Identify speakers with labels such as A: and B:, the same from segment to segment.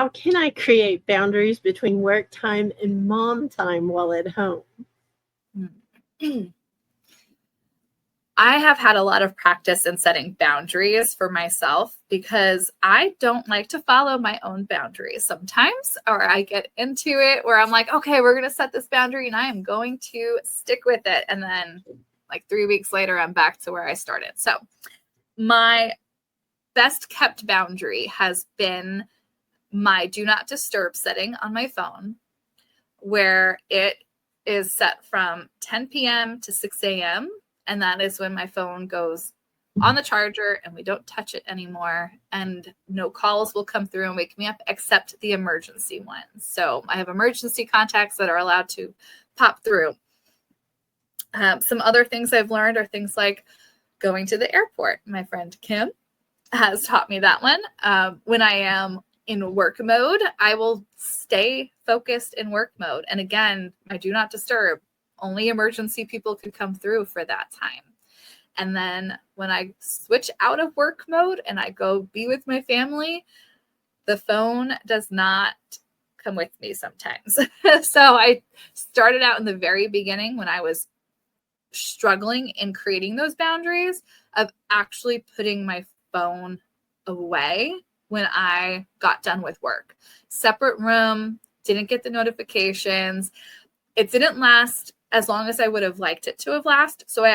A: how can I create boundaries between work time and mom time while at home?
B: I have had a lot of practice in setting boundaries for myself because I don't like to follow my own boundaries sometimes, or I get into it where I'm like, okay, we're going to set this boundary and I am going to stick with it. And then like 3 weeks later, I'm back to where I started. So my best kept boundary has been my do not disturb setting on my phone, where it is set from 10 p.m. to 6 a.m. And that is when my phone goes on the charger and we don't touch it anymore. And no calls will come through and wake me up except the emergency ones. So I have emergency contacts that are allowed to pop through. Some other things I've learned are things like going to the airport. My friend Kim has taught me that one. When I am in work mode, I will stay focused in work mode. And again, I do not disturb. Only emergency people could come through for that time. And then when I switch out of work mode and I go be with my family, the phone does not come with me sometimes. So I started out in the very beginning when I was struggling in creating those boundaries of actually putting my phone away when I got done with work. Separate room, didn't get the notifications. It didn't last as long as I would have liked it to have lasted. So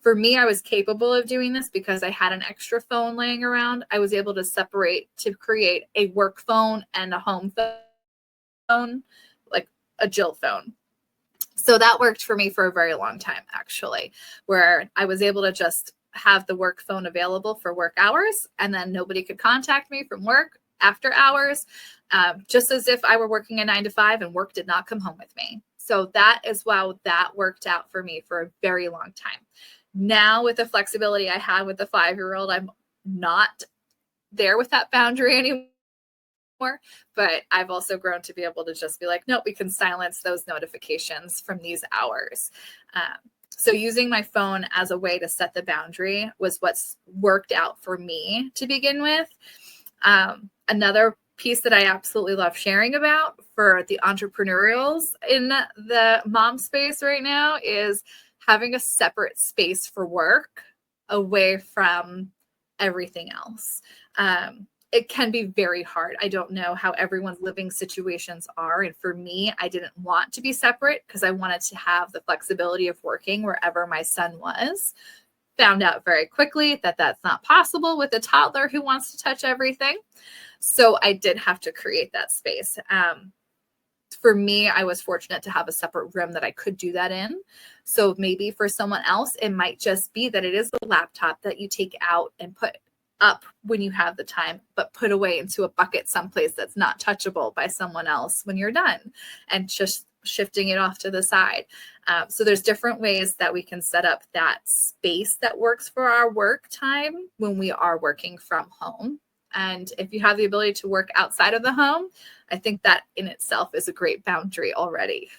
B: for me, I was capable of doing this because I had an extra phone laying around. I was able to separate to create a work phone and a home phone, like a Jill phone. So that worked for me for a very long time, actually, where I was able to just have the work phone available for work hours, and then nobody could contact me from work after hours, just as if I were working a 9 to 5 and work did not come home with me. So that is how that worked out for me for a very long time. Now with the flexibility I have with the 5-year-old, I'm not there with that boundary anymore, but I've also grown to be able to just be like, nope, we can silence those notifications from these hours. So using my phone as a way to set the boundary was what's worked out for me to begin with. Another piece that I absolutely love sharing about for the entrepreneurials in the mom space right now is having a separate space for work away from everything else. It can be very hard. I don't know how everyone's living situations are. And for me, I didn't want to be separate because I wanted to have the flexibility of working wherever my son was. Found out very quickly that that's not possible with a toddler who wants to touch everything. So I did have to create that space. For me, I was fortunate to have a separate room that I could do that in. So maybe for someone else, it might just be that it is a laptop that you take out and put up when you have the time, but put away into a bucket someplace that's not touchable by someone else when you're done, and just shifting it off to the side. So there's different ways that we can set up that space that works for our work time when we are working from home. And if you have the ability to work outside of the home, I think that in itself is a great boundary already.